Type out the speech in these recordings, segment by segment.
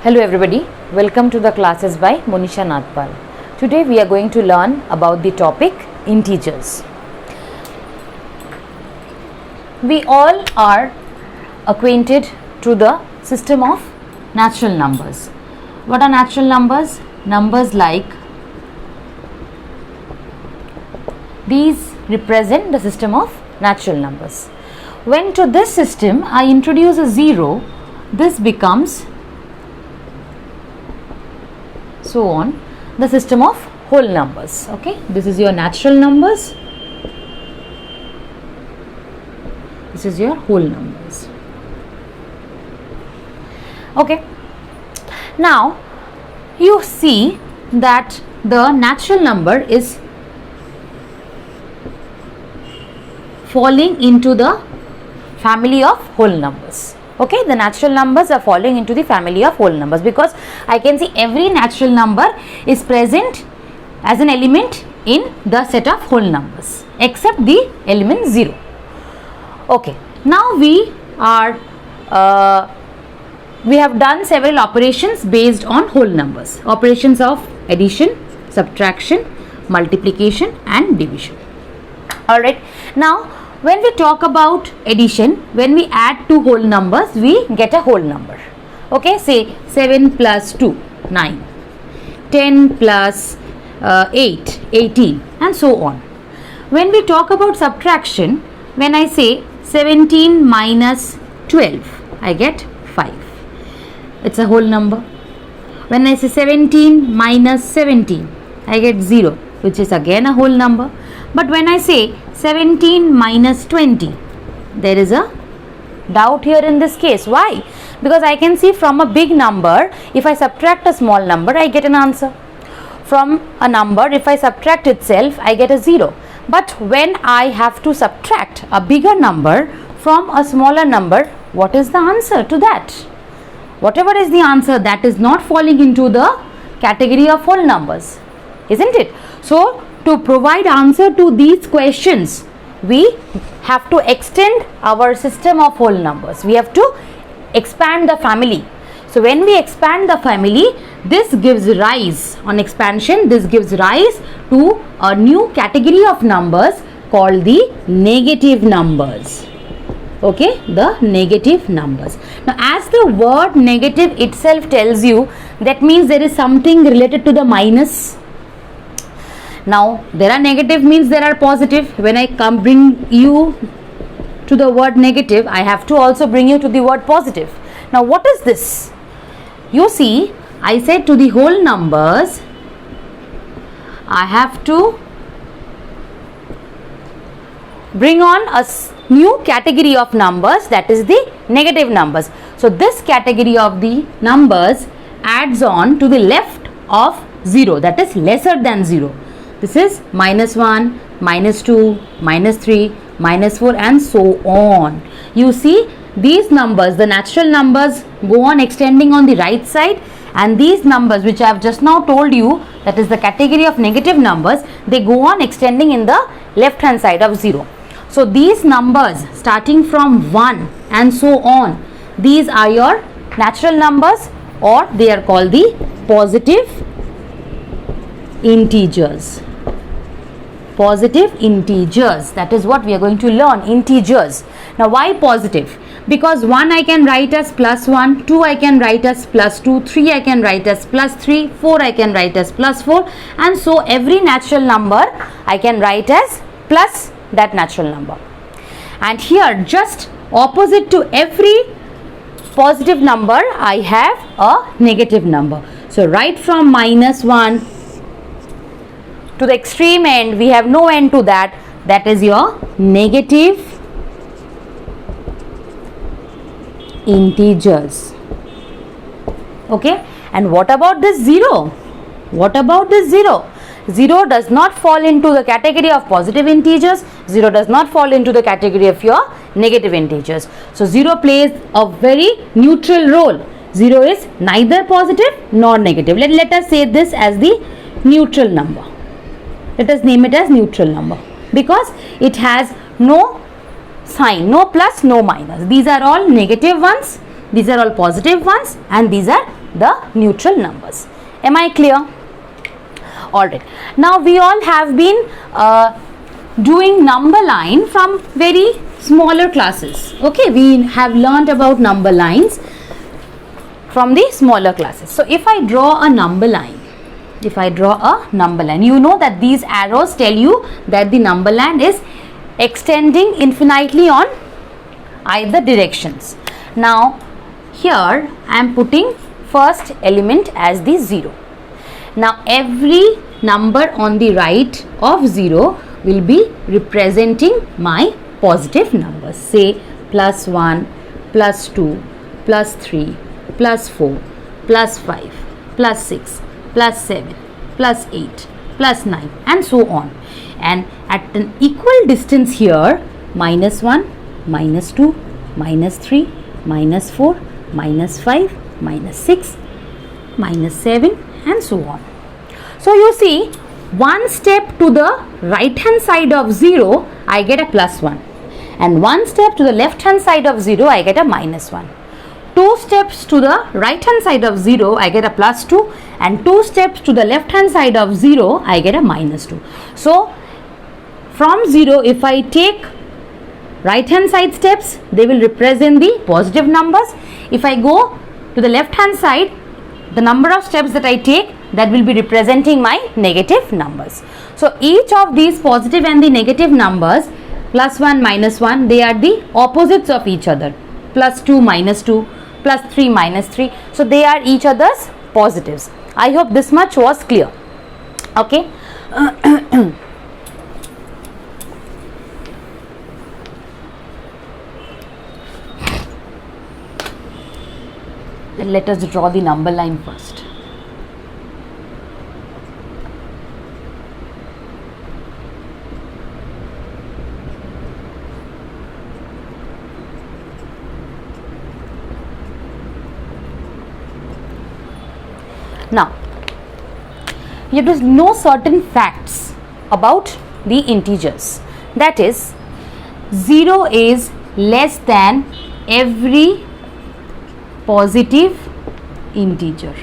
Hello everybody, welcome to the classes by Monisha Nath Paul. Today we are going to learn about the topic integers. We all are acquainted to the system of natural numbers. What are natural numbers? Numbers like these represent the system of natural numbers. When to this system I introduce a 0, this becomes so on the system of whole numbers. Okay, this is your natural numbers, this is your whole numbers. Okay, now you see that the natural number is falling into the family of whole numbers. Okay, the natural numbers are falling into the family of whole numbers because I can see every natural number is present as an element in the set of whole numbers except the element 0. Okay, now we have done several operations based on whole numbers, operations of addition, subtraction, multiplication and division. Alright, now when we talk about addition, when we add two whole numbers, we get a whole number. Okay, say 7 plus 2, 9, 10 plus 8, 18 and so on. When we talk about subtraction, when I say 17 minus 12, I get 5. It's a whole number. When I say 17 minus 17, I get 0, which is again a whole number. But when I say 17 minus 20, there is a doubt here in this case. Why? Because I can see from a big number, if I subtract a small number, I get an answer. From a number, if I subtract itself, I get a 0. But when I have to subtract a bigger number from a smaller number, what is the answer to that? Whatever is the answer, that is not falling into the category of whole numbers, isn't it? So, to provide answer to these questions, we have to extend our system of whole numbers. We have to expand the family. So when we expand the family, this gives rise, on expansion, this gives rise to a new category of numbers called the negative numbers. Okay, the negative numbers. Now as the word negative itself tells you, that means there is something related to the minus. Now there are negative means there are positive. When I bring you to the word negative, I have to also bring you to the word positive. Now what is this? You see, I said to the whole numbers, I have to bring on a new category of numbers, that is the negative numbers. So this category of the numbers adds on to the left of 0, that is lesser than 0. This is minus 1, minus 2, minus 3, minus 4 and so on. You see these numbers, the natural numbers go on extending on the right side, and these numbers which I have just now told you, that is the category of negative numbers, they go on extending in the left hand side of 0. So these numbers starting from 1 and so on, these are your natural numbers, or they are called the positive integers. Positive integers, that is what we are going to learn, integers. Now why positive? Because 1 I can write as plus 1, 2 I can write as plus 2, 3 I can write as plus 3, 4 I can write as plus 4 and so every natural number I can write as plus that natural number. And here just opposite to every positive number I have a negative number. So right from minus 1 to the extreme end, we have no end to that, that is your negative integers. Okay, and what about this 0? What about this 0? 0 does not fall into the category of positive integers, 0 does not fall into the category of your negative integers. So 0 plays a very neutral role. 0 is neither positive nor negative. Let us say this as the neutral number. Let us name it as neutral number because it has no sign, no plus, no minus. These are all negative ones. these are all positive ones, and these are the neutral numbers. Am I clear? Alright, now we all have been doing number line from very smaller classes. Okay, we have learnt about number lines from the smaller classes. So if I draw a number line, you know that these arrows tell you that the number line is extending infinitely on either directions. Now here I am putting first element as the 0. Now every number on the right of 0 will be representing my positive numbers. Say plus 1, plus 2, plus 3, plus 4, plus 5, plus 6, plus 7, plus 8, plus 9, and so on. And at an equal distance here, minus 1, minus 2, minus 3, minus 4, minus 5, minus 6, minus 7, and so on. So you see, one step to the right hand side of 0, I get a plus 1, and one step to the left hand side of 0, I get a minus 1. 2 steps to the right hand side of 0, I get a plus 2, and 2 steps to the left hand side of 0, I get a minus 2. So from 0, if I take right hand side steps, they will represent the positive numbers. If I go to the left hand side, the number of steps that I take, that will be representing my negative numbers. So each of these positive and the negative numbers, plus 1, minus 1, they are the opposites of each other. Plus 2, minus 2, plus 3, minus 3. So they are each other's positives. I hope this much was clear. Okay. Let us draw the number line first. Now, you have to know certain facts about the integers. That is, 0 is less than every positive integer.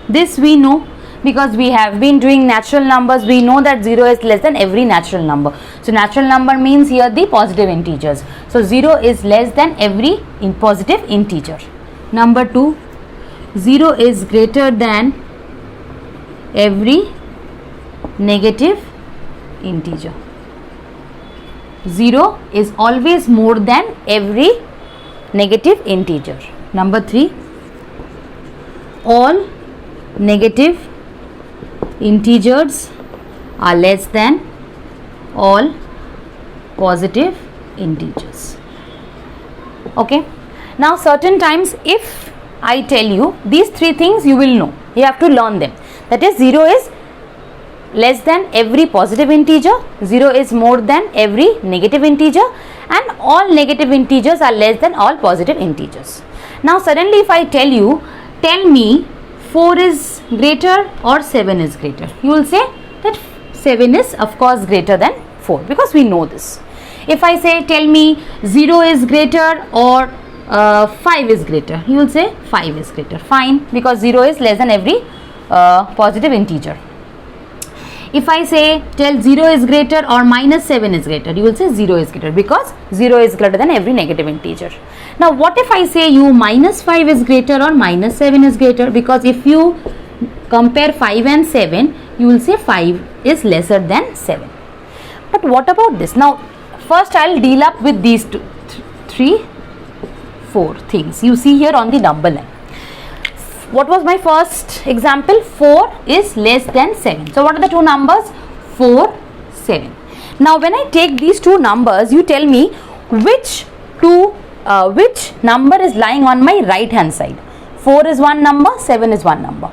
This we know because we have been doing natural numbers. We know that 0 is less than every natural number. So natural number means here the positive integers. So 0 is less than every positive integer. Number 2, 0 is greater than every negative integer. 0 is always more than every negative integer. Number 3, all negative integers are less than all positive integers. Okay. Now certain times if I tell you these 3 things, you will know. You have to learn them. That is, 0 is less than every positive integer, 0 is more than every negative integer, and all negative integers are less than all positive integers. Now suddenly if I tell you, tell me 4 is greater or 7 is greater, you will say that 7 is of course greater than 4 because we know this. If I say tell me 0 is greater or 5 is greater, you will say 5 is greater. Fine, because 0 is less than every positive integer. If I say tell 0 is greater or minus 7 is greater, you will say 0 is greater because 0 is greater than every negative integer. Now what if I say you minus 5 is greater or minus 7 is greater, because if you compare 5 and 7, you will say 5 is lesser than 7. But what about this? Now first I will deal up with these 4 things you see here on the number line. What was my first example? 4 is less than 7. So what are the two numbers? 4, 7. Now when I take these two numbers, you tell me which number is lying on my right hand side. 4 is one number, 7 is one number.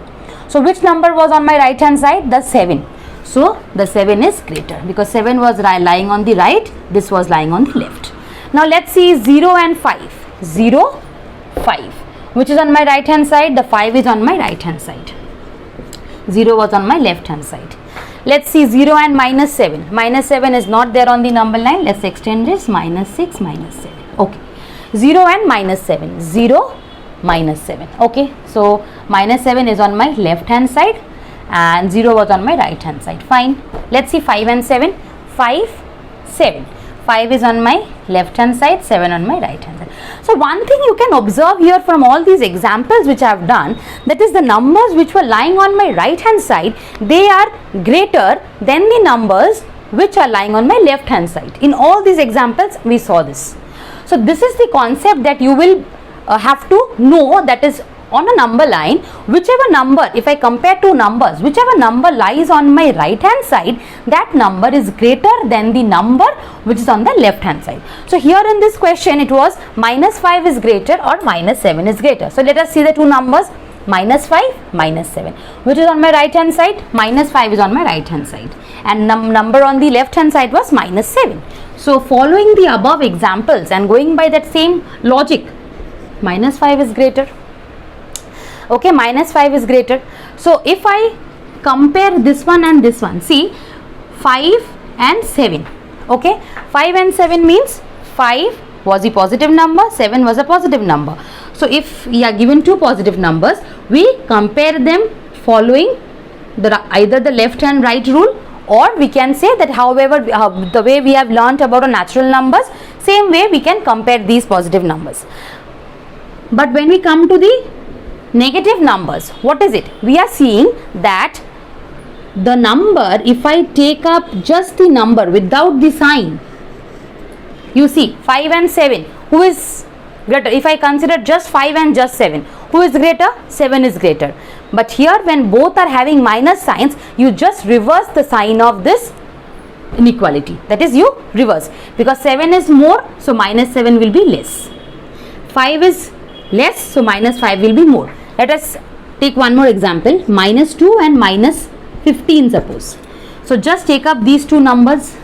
So which number was on my right hand side? The 7. So the 7 is greater because 7 was lying on the right, this was lying on the left. Now let's see 0 and 5. 0, 5. Which is on my right hand side? The 5 is on my right hand side. 0 was on my left hand side. Let's see 0 and minus 7. Minus 7 is not there on the number line. Let's extend this. Minus 6, minus 7. Okay. 0 and minus 7. 0, minus 7. Okay, so minus 7 is on my left hand side and 0 was on my right hand side. Fine. Let's see 5 and 7. 5, 7. 5 is on my left hand side, 7 on my right hand side. So one thing you can observe here from all these examples which I have done, that is the numbers which were lying on my right hand side, they are greater than the numbers which are lying on my left hand side. In all these examples we saw this. So this is the concept that you will have to know, that is on a number line, whichever number, if I compare two numbers, whichever number lies on my right hand side, that number is greater than the number which is on the left hand side. So here in this question it was minus 5 is greater or minus 7 is greater. So let us see the two numbers, minus 5, minus 7. Which is on my right hand side? Minus 5 is on my right hand side, and number on the left hand side was minus 7. So following the above examples and going by that same logic, minus 5 is greater. Okay, minus 5 is greater. So if I compare this one and this one, see 5 and 7. Okay, 5 and 7 means 5 was a positive number, 7 was a positive number. So if we are given two positive numbers, we compare them following either the left and right rule, or we can say that however the way we have learnt about natural numbers, same way we can compare these positive numbers. But when we come to the negative numbers, what is it? We are seeing that the number, if I take up just the number without the sign, you see 5 and 7, who is greater? If I consider just 5 and just 7, who is greater? 7 is greater. But here when both are having minus signs, you just reverse the sign of this inequality, that is you reverse, because 7 is more, so minus 7 will be less. 5 is less, so minus 5 will be more. Let us take one more example, minus 2 and minus 15 suppose. So just take up these two numbers,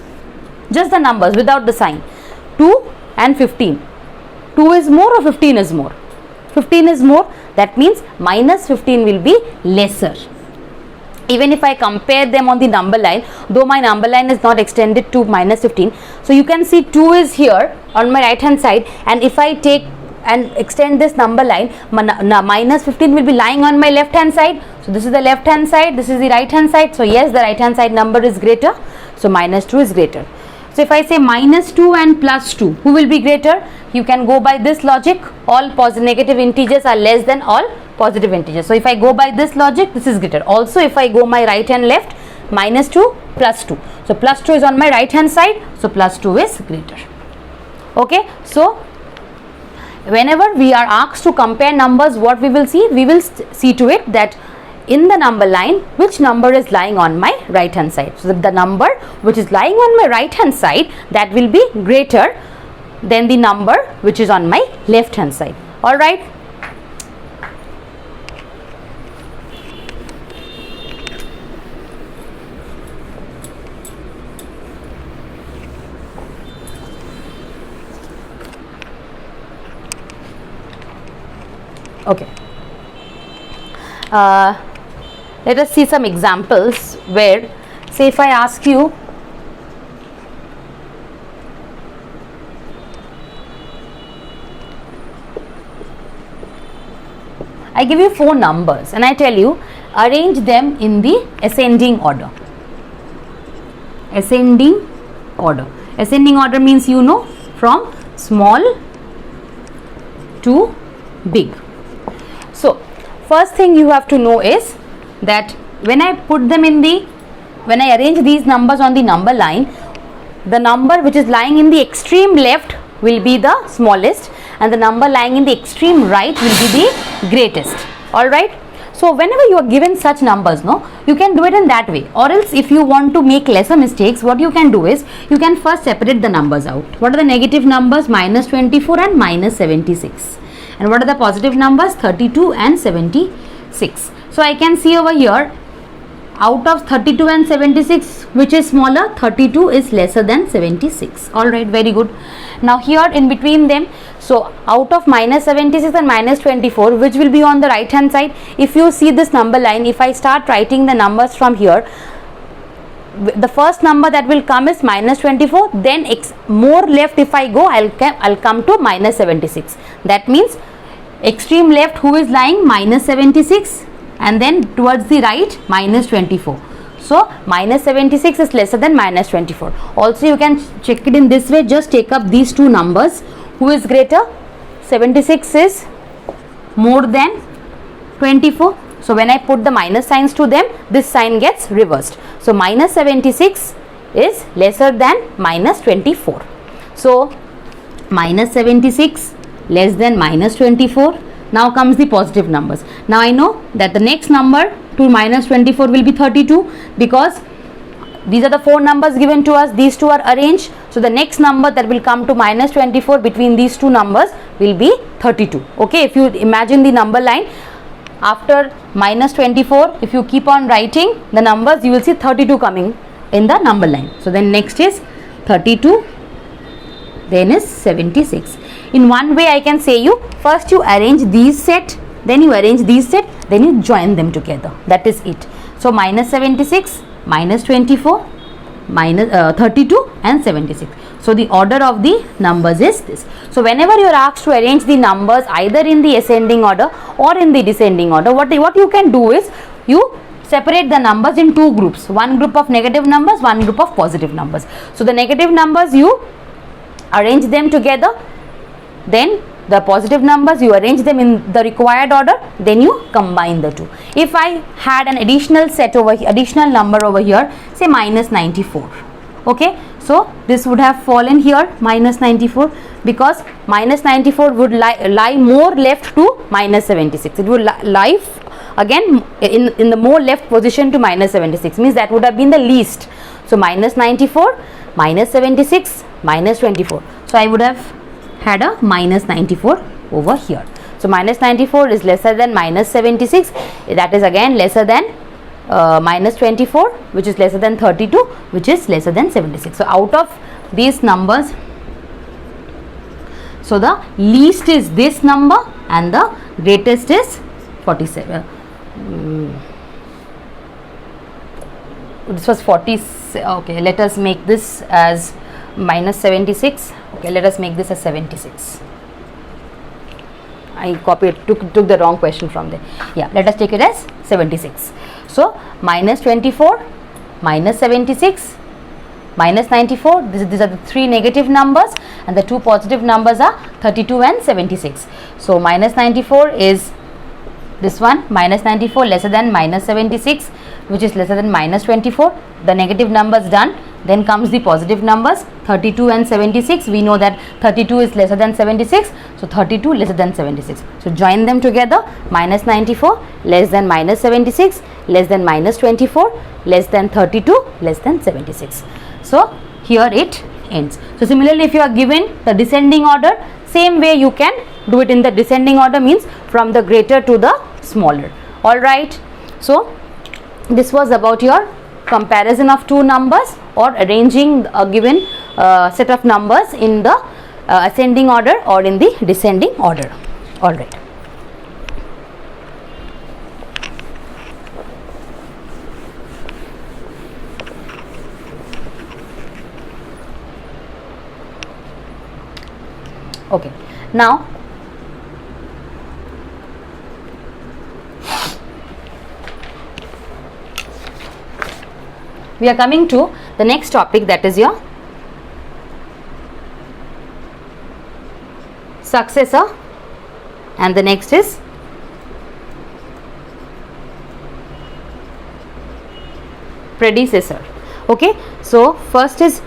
just the numbers without the sign, 2 and 15. 2 is more or 15 is more? 15 is more, that means minus 15 will be lesser. Even if I compare them on the number line, though my number line is not extended to minus 15, so you can see 2 is here on my right hand side, and if I take and extend this number line, minus 15 will be lying on my left hand side. So this is the left hand side, this is the right hand side. So yes, the right hand side number is greater, so minus 2 is greater. So if I say minus 2 and plus 2, who will be greater? You can go by this logic, all negative integers are less than all positive integers. So if I go by this logic, this is greater. Also if I go my right and left, minus 2 plus 2. So plus 2 is on my right hand side, so plus 2 is greater. Okay, so whenever we are asked to compare numbers, what we will see? We will see to it that in the number line, which number is lying on my right hand side. So the number which is lying on my right hand side, that will be greater than the number which is on my left hand side. Alright. Okay. Let us see some examples where, say if I ask you, I give you 4 numbers and I tell you arrange them in the ascending order. Ascending order. Ascending order means you know from small to big. So first thing you have to know is that when I arrange these numbers on the number line, the number which is lying in the extreme left will be the smallest and the number lying in the extreme right will be the greatest. Alright. So whenever you are given such numbers, no, you can do it in that way, or else if you want to make lesser mistakes, what you can do is you can first separate the numbers out. What are the negative numbers? Minus 24 and minus 76. And what are the positive numbers? 32 and 76. So I can see over here, out of 32 and 76, which is smaller? 32 is lesser than 76. Alright, very good. Now here in between them, so out of minus 76 and minus 24, which will be on the right hand side? If you see this number line, if I start writing the numbers from here, the first number that will come is minus 24, then more left if I go, I'll come to minus 76. That means extreme left who is lying minus 76, and then towards the right minus 24. So minus 76 is lesser than minus 24. Also you can check it in this way, just take up these two numbers. Who is greater? 76 is more than 24. So when I put the minus signs to them, this sign gets reversed. So minus 76 is lesser than minus 24. So minus 76 less than minus 24. Now comes the positive numbers. Now I know that the next number to minus 24 will be 32, because these are the four numbers given to us, these two are arranged. So the next number that will come to minus 24 between these two numbers will be 32. Okay, if you imagine the number line, after minus 24, if you keep on writing the numbers, you will see 32 coming in the number line. So then next is 32, then is 76. In one way I can say you, first you arrange these set, then you arrange these set, then you join them together. That is it. So minus 76, minus 24, minus 32 and 76. So the order of the numbers is this. So whenever you are asked to arrange the numbers either in the ascending order or in the descending order, what you can do is you separate the numbers in two groups. One group of negative numbers, one group of positive numbers. So the negative numbers you arrange them together, then the positive numbers you arrange them in the required order, then you combine the two. If I had an additional set over here, additional number over here, say minus 94, okay, so this would have fallen here minus 94, because minus 94 would lie more left to minus 76. It would lie again in the more left position to minus 76, means that would have been the least. So minus 94, minus 76, minus 24. So I would have had a minus 94 over here. So minus 94 is lesser than minus 76, that is again lesser than minus 24, which is lesser than 32, which is lesser than 76. So out of these numbers, so the least is this number and the greatest is 47. This was 40. Okay, let us make this as minus 76. Okay, let us make this as 76. I copied, took the wrong question from there. Yeah, let us take it as 76. So minus 24, minus 76, minus 94. These are the three negative numbers, and the two positive numbers are 32 and 76. So minus 94 is this one, minus 94 lesser than minus 76, which is lesser than minus 24. The negative numbers done. Then comes the positive numbers 32 and 76. We know that 32 is lesser than 76, so 32 lesser than 76. So join them together. Minus 94 less than minus 76, less than minus 24, less than 32, less than 76. So here it ends. So similarly, if you are given the descending order, same way you can do it in the descending order, means from the greater to the smaller. Alright, so this was about your comparison of two numbers or arranging a given set of numbers in the ascending order or in the descending order. Alright. Okay, now we are coming to the next topic, that is your successor, and the next is predecessor. Okay, so first is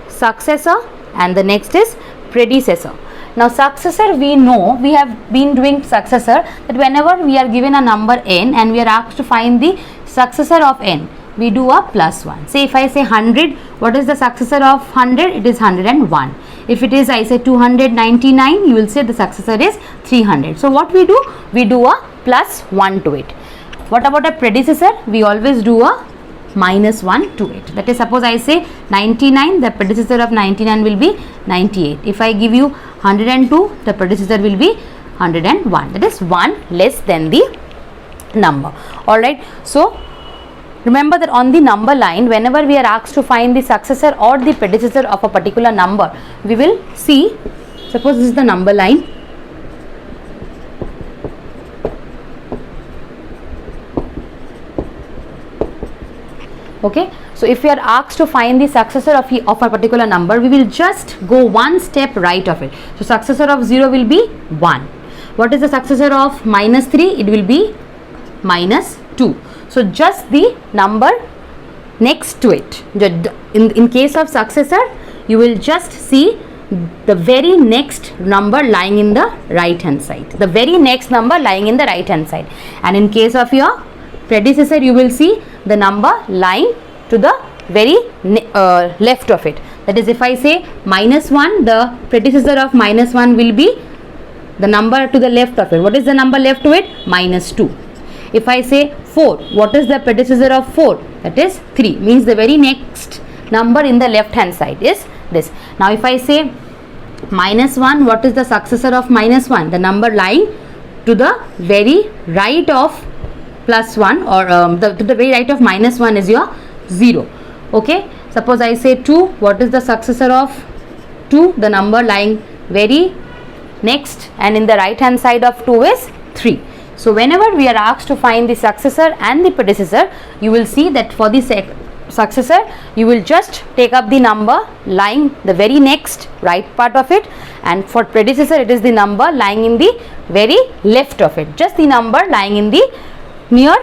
successor and the next is predecessor. Now successor, we know, we have been doing successor, that whenever we are given a number n and we are asked to find the successor of n, we do a plus 1. Say if I say 100, what is the successor of 100? It is 101. If it is, I say 299, you will say the successor is 300. So what we do? We do a plus 1 to it. What about a predecessor? We always do a minus 1 to it. That is, suppose I say 99, the predecessor of 99 will be 98. If I give you 102, the predecessor will be 101. That is 1 less than the number. Alright, so remember that on the number line, whenever we are asked to find the successor or the predecessor of a particular number, we will see, suppose this is the number line, Okay, so if we are asked to find the successor of a particular number, we will just go one step right of it. So successor of 0 will be 1. What is the successor of minus 3? It will be minus 2. So just the number next to it. In case of successor, you will just see the very next number lying in the right hand side. The very next number lying in the right hand side. And in case of your predecessor, you will see the number lying to the very left of it. That is, if I say minus 1, the predecessor of minus 1 will be the number to the left of it. What is the number left to it? Minus 2. If I say 4, what is the predecessor of 4? That is 3. Means the very next number in the left hand side is this. Now if I say minus 1, what is the successor of minus 1? The number lying to the very right of plus 1, or to the very right of minus 1 is your 0. Okay, suppose I say 2, what is the successor of 2? The number lying very next and in the right hand side of 2 is 3. So whenever we are asked to find the successor and the predecessor, you will see that for the successor, you will just take up the number lying the very next right part of it, and for predecessor it is the number lying in the very left of it. Just the number lying in the near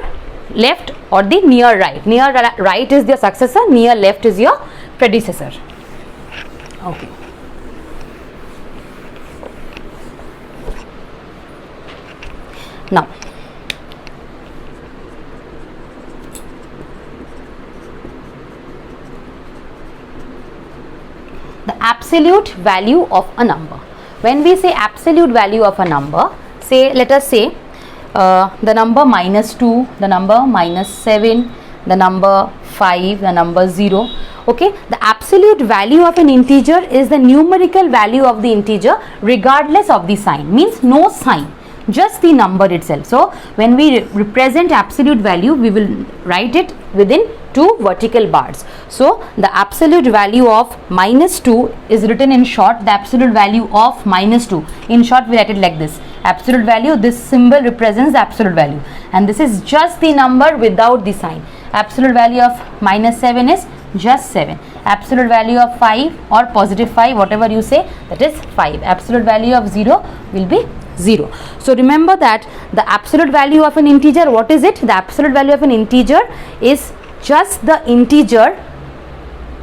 left or the near right. Near right is your successor, near left is your predecessor. Okay. Now, the absolute value of a number. When we say absolute value of a number, say, let us say the number minus 2, the number minus 7, the number 5, the number 0. Okay, the absolute value of an integer is the numerical value of the integer regardless of the sign. Means no sign, just the number itself. So when we represent absolute value, we will write it within 2 vertical bars. So the absolute value of minus 2 is written in short, the absolute value of minus 2. In short, we write it like this. Absolute value, this symbol represents the absolute value, and this is just the number without the sign. Absolute value of minus 7 is just 7. Absolute value of 5 or positive 5, whatever you say, that is 5. Absolute value of 0 will be 0. So remember that the absolute value of an integer, what is it? The absolute value of an integer is just the integer,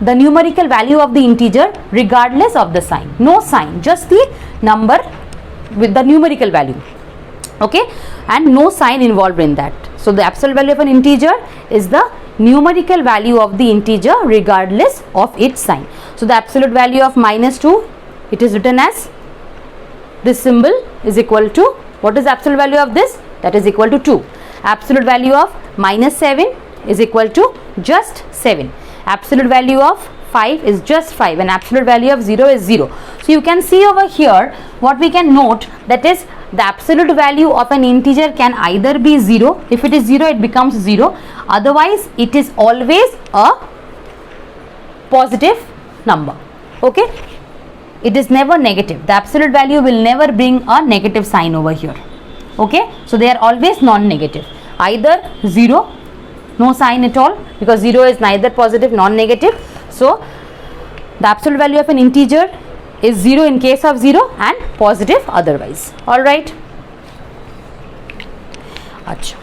the numerical value of the integer regardless of the sign. No sign, just the number with the numerical value. Okay, and no sign involved in that. So the absolute value of an integer is the numerical value of the integer regardless of its sign. So the absolute value of minus 2, it is written as this symbol is equal to, what is the absolute value of this? That is equal to 2. Absolute value of minus 7 is equal to just 7. Absolute value of 5 is just 5, and absolute value of 0 is 0. So you can see over here what we can note, that is the absolute value of an integer can either be 0. If it is 0, it becomes 0. Otherwise, it is always a positive number. Okay, it is never negative. The absolute value will never bring a negative sign over here. Okay, so they are always non-negative. Either 0, no sign at all, because 0 is neither positive nor negative. So the absolute value of an integer is 0 in case of 0 and positive otherwise. All right. Achha.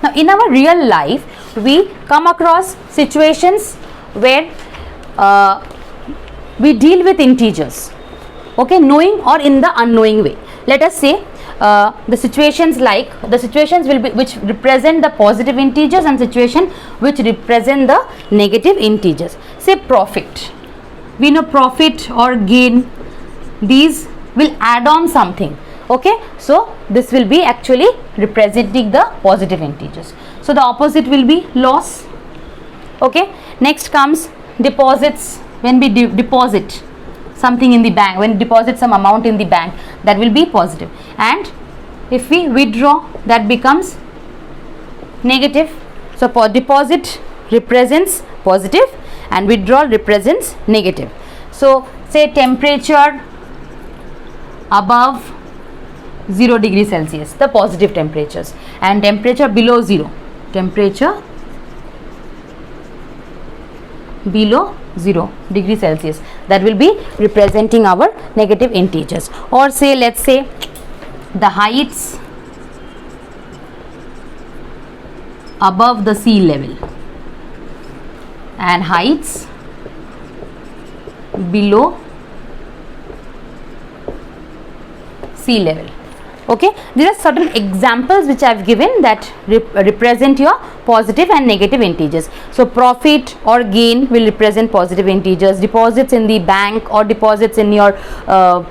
Now in our real life, we come across situations where we deal with integers. Okay, knowing or in the unknowing way. Let us say the situations will be which represent the positive integers and situation which represent the negative integers. Say profit. We know profit or gain, these will add on something. Okay, so this will be actually representing the positive integers. So the opposite will be loss. Okay, next comes deposits. When we deposit something in the bank, when we deposit some amount in the bank, that will be positive, and if we withdraw, that becomes negative. So deposit represents positive and withdrawal represents negative. So say temperature above 0 degree Celsius, the positive temperatures, and temperature below 0, temperature below 0 degree Celsius, that will be representing our negative integers. Or say, let's say the heights above the sea level and heights below sea level. Okay, there are certain examples which I have given that represent your positive and negative integers. So profit or gain will represent positive integers, deposits in the bank or deposits in your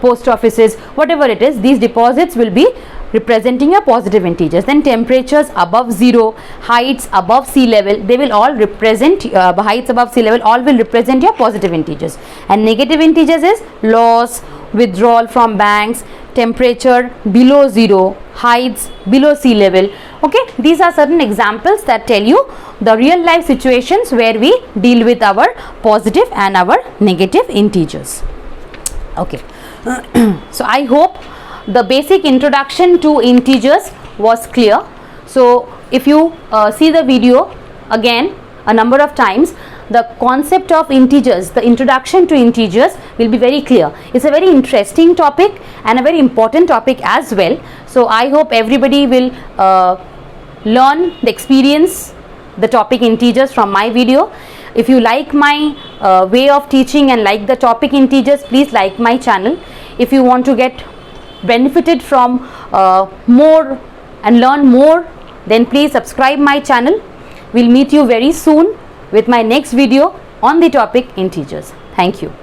post offices, whatever it is, these deposits will be representing your positive integers. Then temperatures above 0, heights above sea level, they will all represent heights above sea level, all will represent your positive integers. And negative integers is loss, withdrawal from banks, temperature below 0, heights below sea level. Okay, these are certain examples that tell you the real life situations where we deal with our positive and our negative integers. Okay, so I hope the basic introduction to integers was clear. So if you see the video again a number of times, the concept of integers, the introduction to integers will be very clear. It's a very interesting topic and a very important topic as well. So I hope everybody will learn the experience the topic integers from my video. If you like my way of teaching and like the topic integers, please like my channel. If you want to get benefited from more and learn more, then please subscribe my channel. We'll meet you very soon with my next video on the topic integers. Thank you.